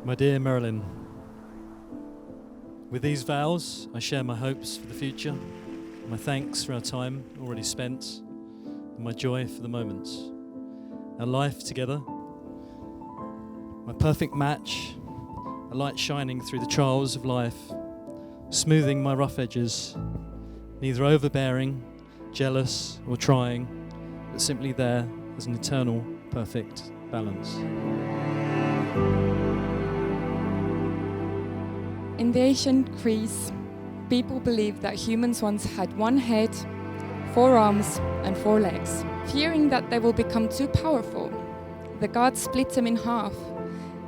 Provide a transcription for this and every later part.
My dear Marilyn, with these vows, I share my hopes for the future, my thanks for our time already spent, and my joy for the moments. Our life together, my perfect match, a light shining through the trials of life, smoothing my rough edges, neither overbearing, jealous, or trying, but simply there as an eternal, perfect balance. In the ancient Greece, people believed that humans once had one head, 4 arms, and 4 legs. Fearing that they will become too powerful, the gods split them in half,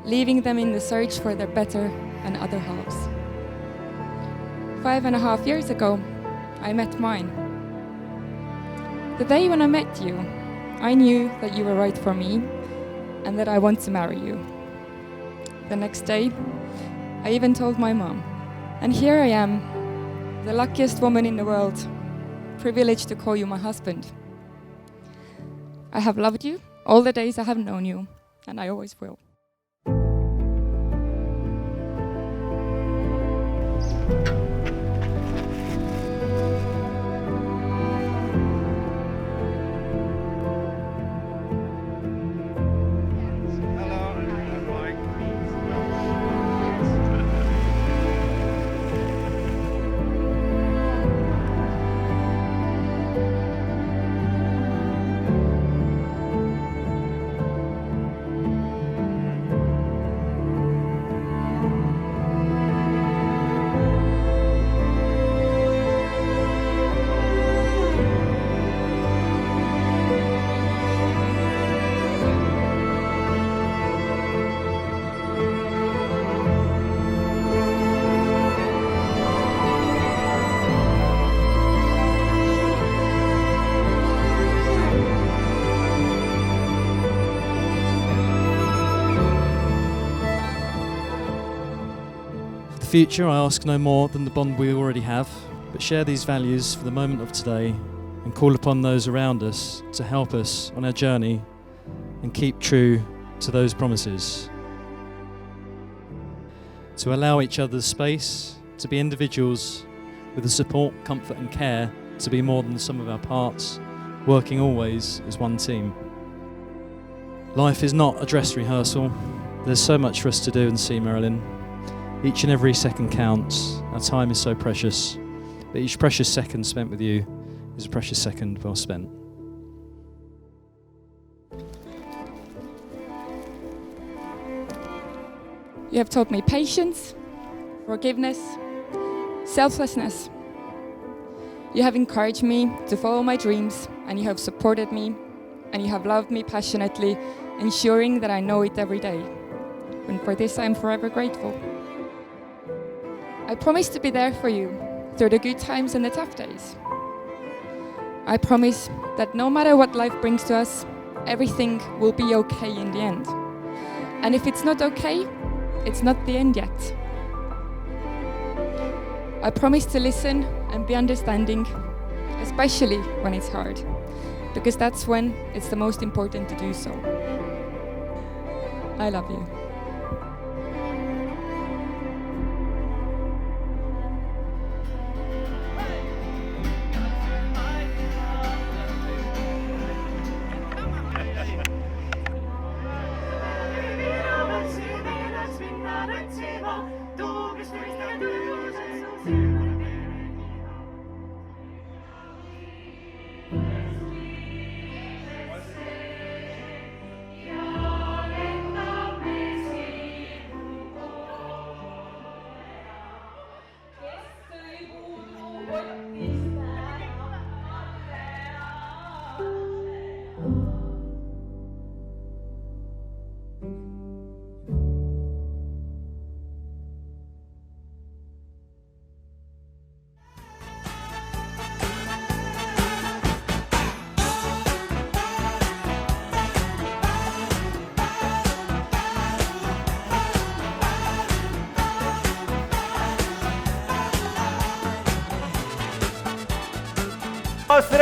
leaving them in the search for their better and other halves. 5.5 years ago, I met mine. The day when I met you, I knew that you were right for me and that I want to marry you. The next day, I even told my mom. And here I am, the luckiest woman in the world, privileged to call you my husband. I have loved you all the days I have known you, and I always will. For the future, I ask no more than the bond we already have, but share these values for the moment of today and call upon those around us to help us on our journey and keep true to those promises. To allow each other space, to be individuals with the support, comfort and care to be more than the sum of our parts, working always as one team. Life is not a dress rehearsal. There's so much for us to do and see, Marilyn. Each and every second counts. Our time is so precious, but each precious second spent with you is a precious second well spent. You have taught me patience, forgiveness, selflessness. You have encouraged me to follow my dreams, and you have supported me, and you have loved me passionately, ensuring that I know it every day. And for this I am forever grateful. I promise to be there for you through the good times and the tough days. I promise that no matter what life brings to us, everything will be okay in the end. And if it's not okay, it's not the end yet. I promise to listen and be understanding, especially when it's hard, because that's when it's the most important to do so. I love you.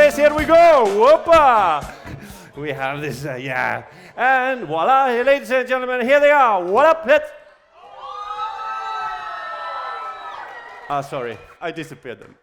Tres, here we go. Whoopa! We have this, yeah. And voila, ladies and gentlemen, here they are. What up, let's Sorry, I disappeared then.